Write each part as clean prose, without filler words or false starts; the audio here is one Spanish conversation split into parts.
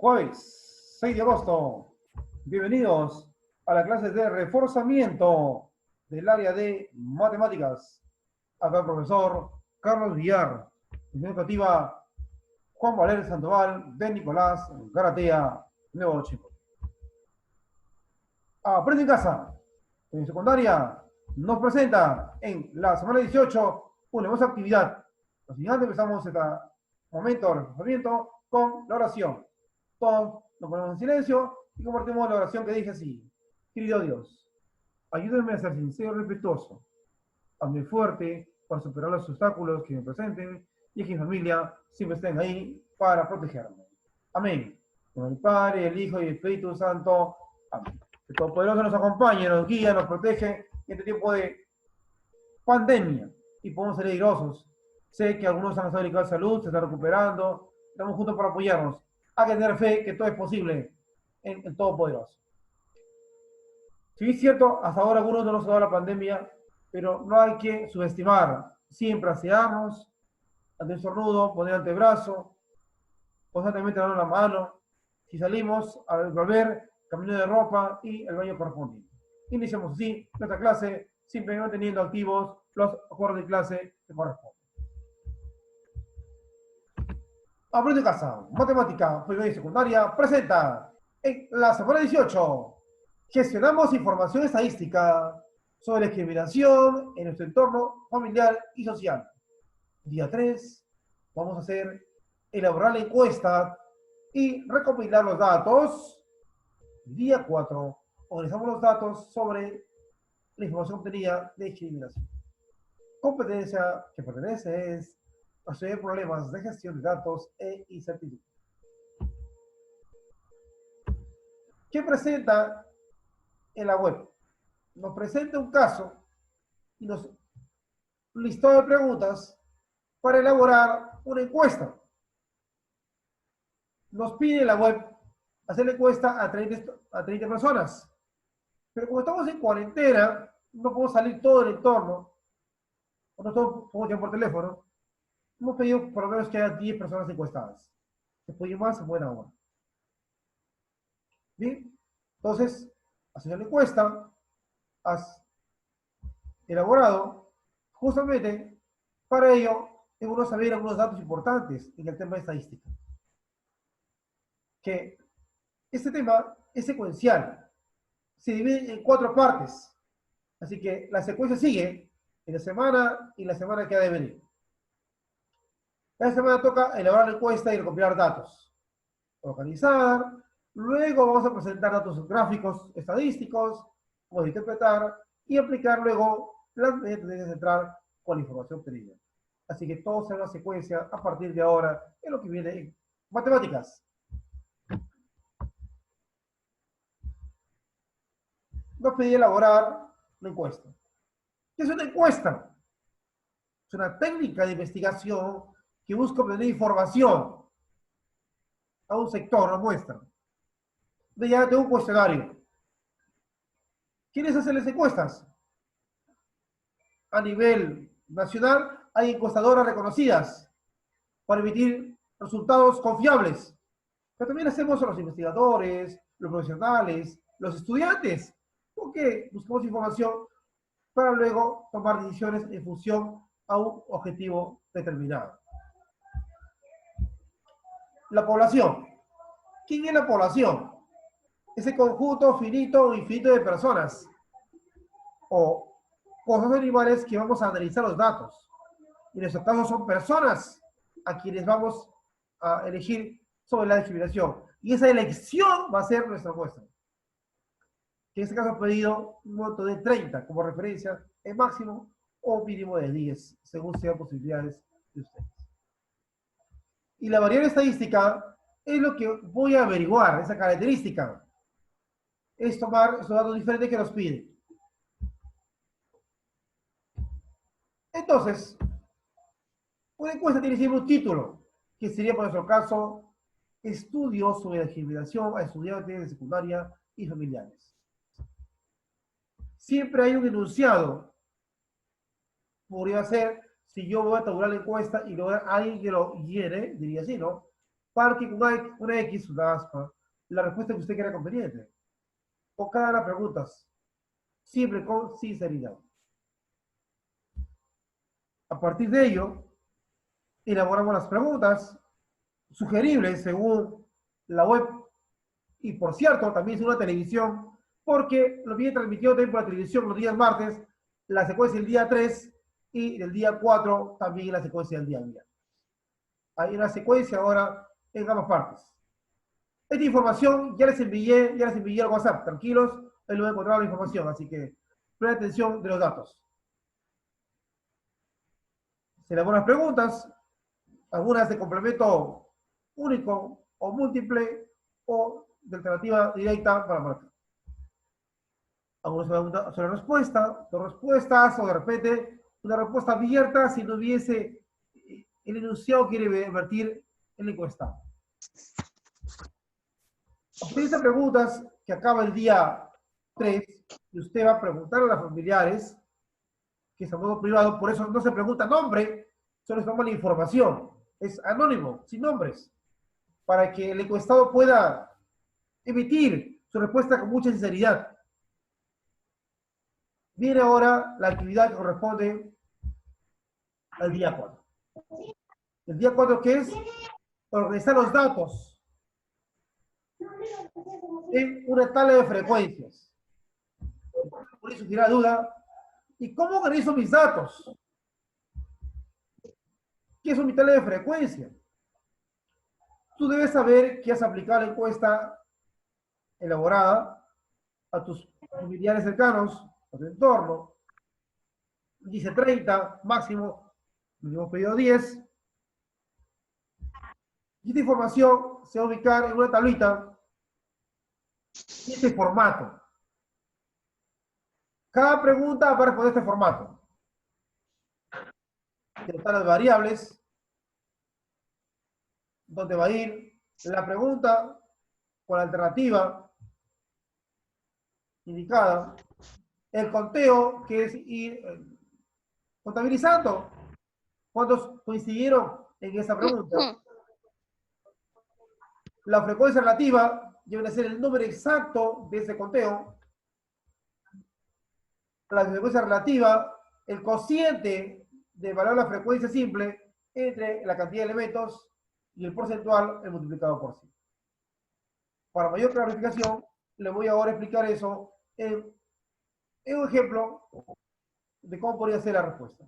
Jueves 6 de agosto. Bienvenidos a la clase de reforzamiento del área de matemáticas. Acá el profesor Carlos Villar, en educativa Juan Valerio Sandoval de Nicolás Garatea, Nuevo Chico. Aprende en casa. En secundaria nos presenta en la semana 18 una nueva actividad. Al final empezamos este momento de reforzamiento con la oración. Todos nos ponemos en silencio y compartimos la oración que dije así. Querido Dios, ayúdenme a ser sincero y respetuoso. Hazme fuerte para superar los obstáculos que me presenten y que mi familia siempre estén ahí para protegerme. Amén. Con el Padre, el Hijo y el Espíritu Santo. Amén. Que el Todopoderoso nos acompañe, nos guía, nos protege en este tiempo de pandemia y podemos ser airosos. Sé que algunos han estado dedicados a salud, se están recuperando. Estamos juntos para apoyarnos. Hay que tener fe que todo es posible en el Todopoderoso. Si es cierto, hasta ahora algunos no nos ha dado la pandemia, pero no hay que subestimar. Siempre asearnos, ante el estornudo, poner antebrazo, constantemente darnos la mano. Si salimos, al volver, camino de ropa y el baño correspondiente. Iniciamos así nuestra clase, siempre manteniendo activos los acuerdos de clase que corresponden. Aprende en casa, matemática, primaria y secundaria, presenta en la semana 18. Gestionamos información estadística sobre la discriminación en nuestro entorno familiar y social. Día 3, vamos a elaborar la encuesta y recopilar los datos. Día 4, organizamos los datos sobre la información obtenida de discriminación. Competencia que pertenece es resolver problemas de gestión de datos e incertidumbre. ¿Qué presenta en la web? Nos presenta un caso y nos listó de preguntas para elaborar una encuesta. Nos pide en la web hacer la encuesta a 30 personas. Pero como estamos en cuarentena, no podemos salir todo el entorno, o no todos podemos llamar por teléfono. Hemos pedido por lo menos que haya 10 personas encuestadas. Se puede más, en buena hora. Bien, entonces, haces la encuesta, has elaborado, justamente para ello, es bueno saber algunos datos importantes en el tema de estadística. Que este tema es secuencial, se divide en 4 partes, así que la secuencia sigue en la semana y la semana que ha de venir. Esta semana toca elaborar la encuesta y recopilar datos, organizar, luego vamos a presentar datos gráficos estadísticos, vamos a interpretar y aplicar luego las medidas de central con la información obtenida. Así que todo será una secuencia a partir de ahora en lo que viene en matemáticas. Nos pedí elaborar una encuesta. ¿Qué es una encuesta? Es una técnica de investigación que busca obtener información a un sector, a muestra. Ya tengo un cuestionario. ¿Quiénes hacen las encuestas? A nivel nacional hay encuestadoras reconocidas para emitir resultados confiables. Pero también hacemos a los investigadores, los profesionales, los estudiantes, porque buscamos información para luego tomar decisiones en función a un objetivo determinado. La población. ¿Quién es la población? Ese conjunto finito o infinito de personas o cosas animales que vamos a analizar los datos. En nuestro caso son personas a quienes vamos a elegir sobre la discriminación. Y esa elección va a ser nuestra muestra. Que en este caso he pedido un monto de 30 como referencia, el máximo o mínimo de 10, según sean posibilidades de ustedes. Y la variable estadística es lo que voy a averiguar, esa característica. Es tomar esos datos diferentes que nos piden. Entonces, una encuesta tiene siempre un título, que sería, por nuestro caso, estudios sobre la discriminación a estudiantes de secundaria y familiares. Siempre hay un enunciado. Podría ser, si yo voy a tabular la encuesta y luego alguien que lo llene, diría así, ¿no? Marque una X, una aspa, la respuesta que usted quiera conveniente. O cada las preguntas, siempre con sinceridad. A partir de ello, elaboramos las preguntas sugeribles según la web y, por cierto, también según la televisión, porque lo viene transmitido también por la televisión los días martes, la secuencia del día 3 y del día 4 también la secuencia del día viernes. Hay una secuencia ahora en ambas partes. Esta información ya les envié al WhatsApp, tranquilos, ahí lo voy a encontrar la información, así que presten atención de los datos. Se elaboran preguntas, algunas de complemento único o múltiple o de alternativa directa para marcar. Algunos preguntas sobre respuesta, dos respuestas o de repente una respuesta abierta si no hubiese el enunciado quiere vertir en la encuesta. Utiliza preguntas que acaba el día 3 y usted va a preguntar a los familiares, que es a modo privado, por eso no se pregunta nombre, solo se toma la información. Es anónimo, sin nombres, para que el encuestado pueda emitir su respuesta con mucha sinceridad. Viene ahora la actividad que corresponde al día 4. El día 4, ¿qué es? Organizar los datos en una tabla de frecuencias. Por eso surgirá duda, ¿y cómo organizo mis datos? ¿Qué es mi tabla de frecuencia? Tú debes saber que has aplicado la encuesta elaborada a tus familiares cercanos, a tu entorno. Dice 30, máximo, hemos pedido 10. Y esta información se va a ubicar en una tablita en este formato. Cada pregunta va a responder este formato. Están las variables, donde va a ir la pregunta con la alternativa indicada, el conteo, que es ir contabilizando cuántos coincidieron en esa pregunta. La frecuencia relativa debe ser el número exacto de ese conteo. La frecuencia relativa, el cociente de valor de la frecuencia simple entre la cantidad de elementos y el porcentual, el multiplicado por 100. Para mayor clarificación, le voy ahora a explicar eso en un ejemplo de cómo podría ser la respuesta.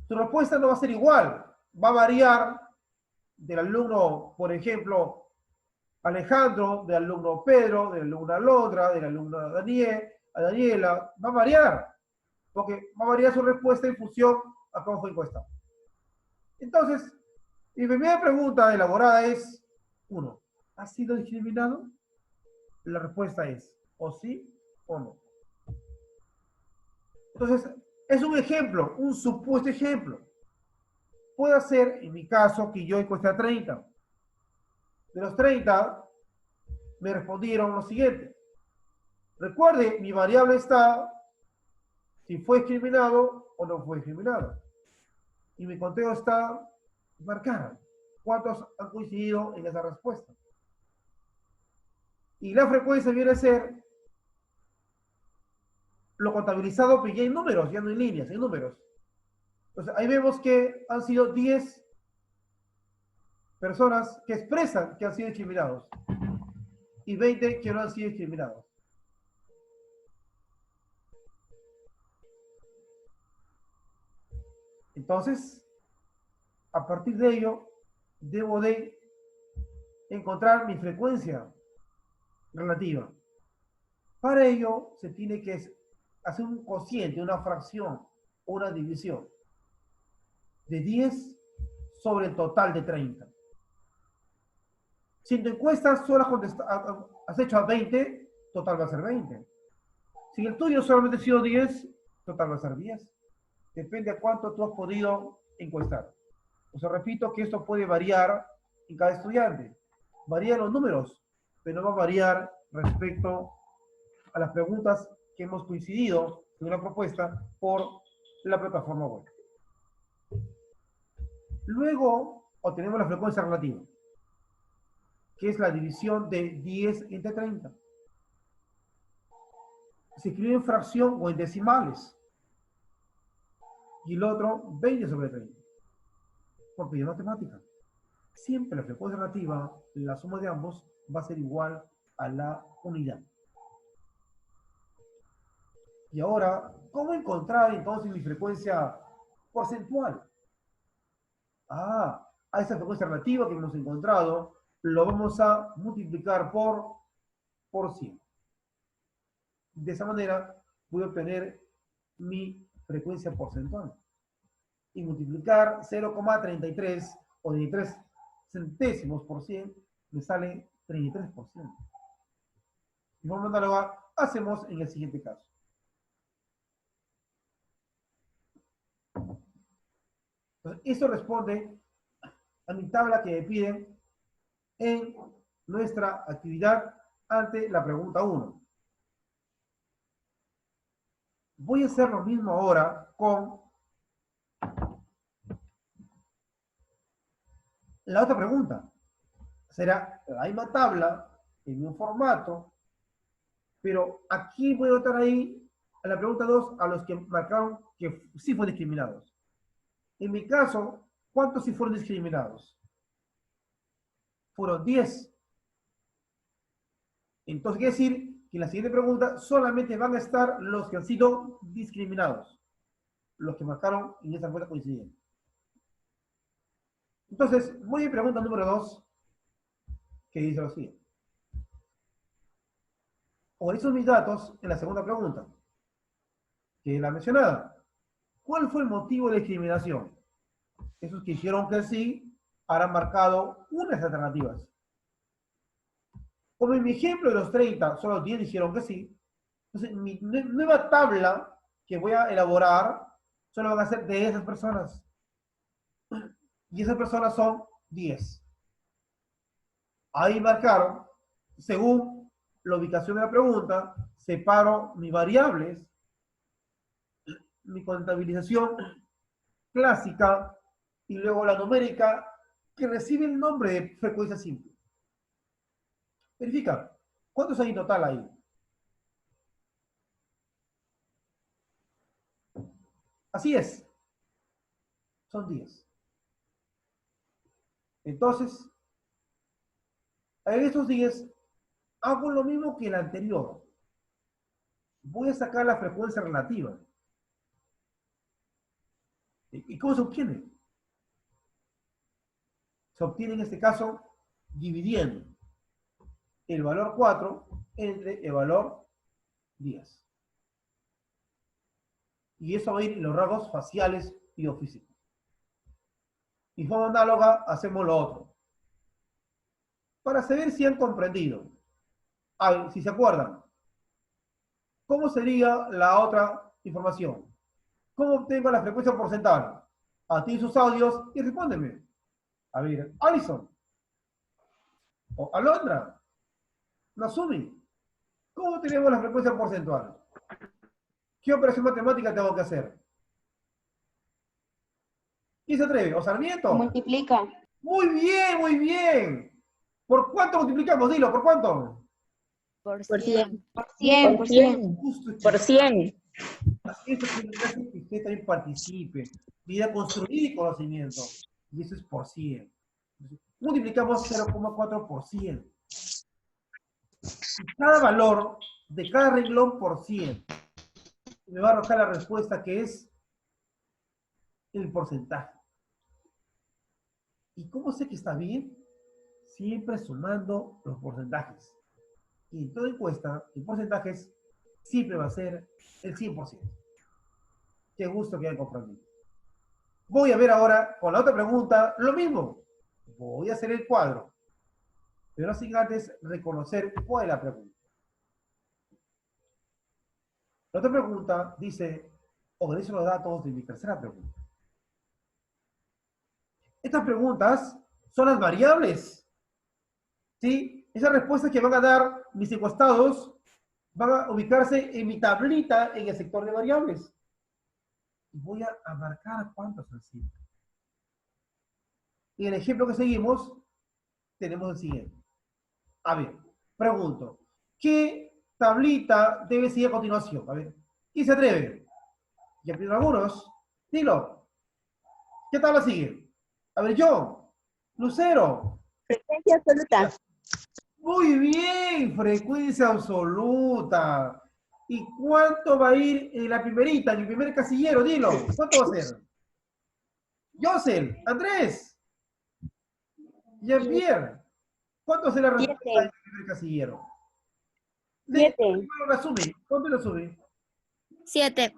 Su respuesta no va a ser igual, va a variar del alumno, por ejemplo, Alejandro, del alumno Pedro, del alumno Alondra, del alumno Daniela, va a variar, porque va a variar su respuesta en función a cómo fue encuestado. Entonces, mi primera pregunta elaborada es, 1. ¿Ha sido discriminado? La respuesta es, o sí o no. Entonces, es un ejemplo, un supuesto ejemplo. Puede ser, en mi caso, que yo encueste a 30. De los 30, me respondieron lo siguiente. Recuerde, mi variable está si fue discriminado o no fue discriminado. Y mi conteo está marcado. ¿Cuántos han coincidido en esa respuesta? Y la frecuencia viene a ser lo contabilizado, pero ya en números, ya no en líneas, en números. Entonces, ahí vemos que han sido 10 personas que expresan que han sido discriminados y 20 que no han sido discriminados. Entonces, a partir de ello, debo de encontrar mi frecuencia relativa. Para ello, se tiene que hacer un cociente, una fracción, una división de 10 sobre el total de 30. Si en tu encuesta solo has hecho a 20, total va a ser 20. Si el tuyo solamente ha sido 10, total va a ser 10. Depende a cuánto tú has podido encuestar. O sea, repito que esto puede variar en cada estudiante. Varían los números, pero no va a variar respecto a las preguntas que hemos coincidido en una propuesta por la plataforma web. Luego obtenemos la frecuencia relativa. que es la división de 10 entre 30. Se escribe en fracción o en decimales. Y el otro, 20 sobre 30. Porque es matemática. Siempre la frecuencia relativa, la suma de ambos, va a ser igual a la unidad. Y ahora, ¿cómo encontrar entonces mi frecuencia porcentual? A esa frecuencia relativa que hemos encontrado, lo vamos a multiplicar por 100. De esa manera, voy a obtener mi frecuencia porcentual. Y multiplicar 0,33 o 33 centésimos por 100 me sale 33%. De forma análoga, hacemos en el siguiente caso. Entonces, esto responde a mi tabla que me piden en nuestra actividad ante la pregunta 1. Voy a hacer lo mismo ahora con la otra pregunta. Será la misma tabla, el mismo formato, pero aquí voy a votar ahí a la pregunta 2 a los que marcaron que sí fueron discriminados. En mi caso, ¿cuántos sí fueron discriminados? Fueron 10. Entonces quiere decir que en la siguiente pregunta solamente van a estar los que han sido discriminados, los que marcaron en esa respuesta coincidente. Entonces, voy a pregunta número 2, que dice lo siguiente. Organizo mis datos en la segunda pregunta, que es la mencionada. ¿Cuál fue el motivo de discriminación? Esos que dijeron que sí, habrán marcado unas alternativas. Como en mi ejemplo de los 30, solo 10 dijeron que sí. Entonces, mi nueva tabla que voy a elaborar solo van a ser de esas personas. Y esas personas son 10. Ahí marcaron, según la ubicación de la pregunta, separo mis variables, mi contabilización clásica y luego la numérica que recibe el nombre de frecuencia simple. Verifica, ¿cuántos hay en total ahí? Así es, son 10. Entonces, en estos 10 hago lo mismo que el anterior. Voy a sacar la frecuencia relativa. ¿Y cómo se obtiene? Se obtiene en este caso dividiendo el valor 4 entre el valor 10. Y eso va a ir en los rasgos faciales biofísicos. Y de forma análoga hacemos lo otro. Para saber si han comprendido. Si se acuerdan. ¿Cómo sería la otra información? ¿Cómo obtengo la frecuencia porcentual? A ti sus audios y respóndeme. A ver, Alison. O Alondra. Nasumi. ¿Cómo tenemos la frecuencia porcentual? ¿Qué operación matemática tengo que hacer? ¿Quién se atreve? ¿O Sarmiento? Multiplica. Muy bien, muy bien. ¿Por cuánto multiplicamos? Dilo, ¿por cuánto? Por Por 100. 100. Por 100. Por 100. Justo, Por 100. así es que usted también participe. Vida construir y conocimiento. Y eso es por 100. Multiplicamos 0,4 por 100. Y cada valor de cada renglón por 100. Me va a arrojar la respuesta que es el porcentaje. ¿Y cómo sé que está bien? Siempre sumando los porcentajes. Y en toda encuesta, en porcentajes, siempre va a ser el 100%. Qué gusto que hayan comprendido. Voy a ver ahora con la otra pregunta lo mismo. Voy a hacer el cuadro. Pero sin antes reconocer cuál es la pregunta. La otra pregunta dice, organizo los datos de mi tercera pregunta. Estas preguntas son las variables. ¿Sí? Esas respuestas que van a dar mis encuestados van a ubicarse en mi tablita en el sector de variables. Y voy a marcar cuántos han sido. Y en el ejemplo que seguimos, tenemos el siguiente. A ver, pregunto, ¿qué tablita debe seguir a continuación? A ver, ¿quién se atreve? Ya pidieron algunos. Dilo. ¿Qué tabla sigue? A ver, yo. Lucero. Frecuencia absoluta. Muy bien, frecuencia absoluta. ¿Y cuánto va a ir en la primerita, en el primer casillero? Dilo. ¿Cuánto va a ser? Josel, Andrés, Jean-Pierre. ¿Cuánto será la respuesta en el primer casillero? 7. ¿Cuánto lo resume? ¿Cuánto lo resume? 7.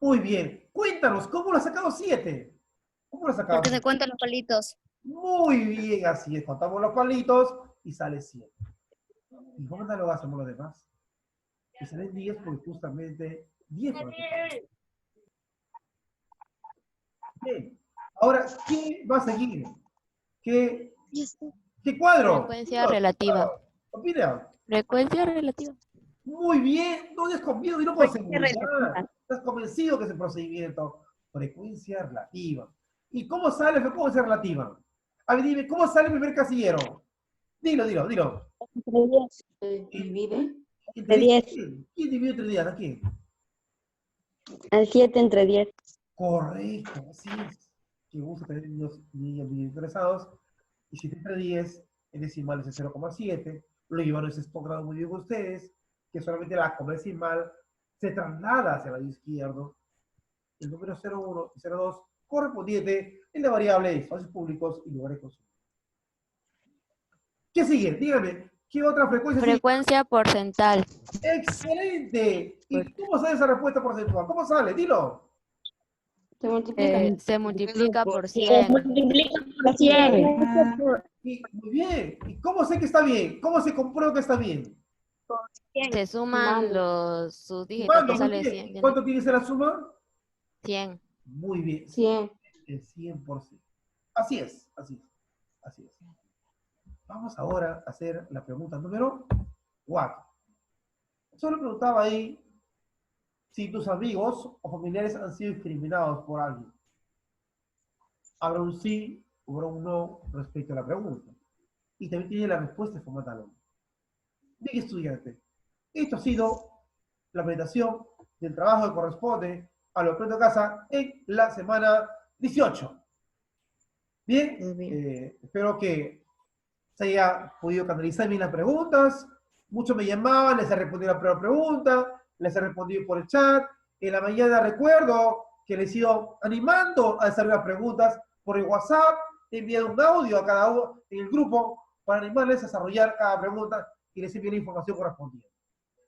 Muy bien. Cuéntanos, ¿cómo lo has sacado 7? ¿Cómo lo has sacado? Porque se cuentan los palitos. Muy bien, así es. Contamos los palitos y sale 7. ¿Y cómo lo hacemos los demás? Y salen 10 porque justamente 10. Bien. Ahora, ¿qué va a seguir? ¿Qué cuadro? Frecuencia relativa. Opina. Frecuencia relativa. Muy bien. No des con miedo, dilo con seguridad. Estás convencido que es el procedimiento. Frecuencia relativa. ¿Y cómo sale la frecuencia relativa? A ver, dime, ¿cómo sale el primer casillero? Dilo. Divide. ¿Entre 10. ¿Quién divide entre 10? ¿A quién? Al 7 entre 10. Correcto, así es. Que gusta tener niños muy interesados. Y si entre 10, el decimal es el 0,7. Lo llevan ese grado muy bien ustedes, que solamente la coma decimal se traslada hacia el lado izquierdo. El número 0,1 y 0,2 correspondiente en la variable espacios públicos y lugares consumidos. ¿Qué sigue? Dígame, ¿qué otra frecuencia sigue? Frecuencia porcental. ¡Excelente! ¿Y cómo sale esa respuesta porcentual? ¿Cómo sale? Dilo. Se multiplica por 100. Multiplica por 100. Muy bien. ¿Y cómo sé que está bien? ¿Cómo se comprueba que está bien? Se suman sus dígitos, Sumando, te muy sale bien. 100. ¿Cuánto tiene que ser la suma? 100. Muy bien. 100. El 100%. Así es. Vamos ahora a hacer la pregunta número 4. Solo preguntaba ahí si tus amigos o familiares han sido discriminados por alguien. Habrá un sí, habrá un no respecto a la pregunta. Y también tiene la respuesta en formato talón. Bien, estudiante, esto ha sido la presentación del trabajo que corresponde a lo que casa en la semana 18. Bien, espero que se haya podido canalizar bien las preguntas. Muchos me llamaban, les he respondido la primera pregunta, les he respondido por el chat. En la mañana recuerdo que les he ido animando a desarrollar preguntas por el WhatsApp. He enviado un audio a cada uno en el grupo para animarles a desarrollar cada pregunta y les envío la información correspondiente.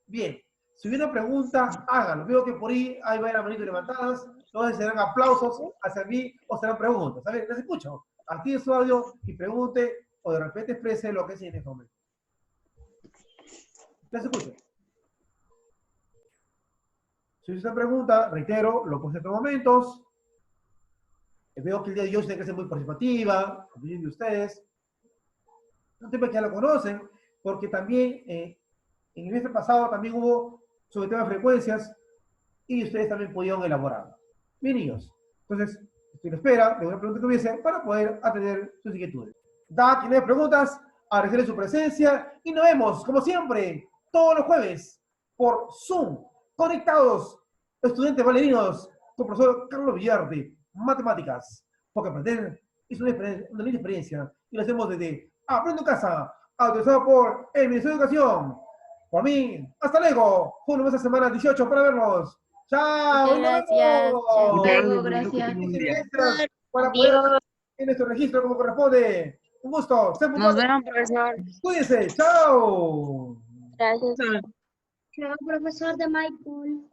Bien, si hubiera una pregunta, háganlo. Veo que por ahí hay varias manitos levantadas. No sé si serán aplausos hacia mí o serán preguntas. A ver, les escucho. Active su audio y pregunte o de repente exprese lo que es en este momento. Les escucho. Si usted pregunta, reitero, lo puse en estos momentos. Veo que el día de hoy tiene que ser muy participativa, opinión de ustedes. Un tema que ya lo conocen, porque también en el mes pasado también hubo sobre el tema de frecuencias y ustedes también pudieron elaborar. Bien, niños. Entonces, estoy en espera de una pregunta que hubiese para poder atender sus inquietudes. Da, tiene preguntas, agradecerle su presencia y nos vemos, como siempre, todos los jueves por Zoom, conectados, estudiantes valerinos, con el profesor Carlos Villarde, matemáticas, porque aprender es una linda experiencia y lo hacemos desde Aprendo en Casa, autorizado por el Ministerio de Educación. Por mí, hasta luego, juntos esta semana 18 para vernos. ¡Chao! Gracias. Gracias. Para poder en nuestro registro como corresponde. Un gusto. Nos vemos, profesor. Cuídense. ¡Chao! Gracias. Chao, profesor de Michael.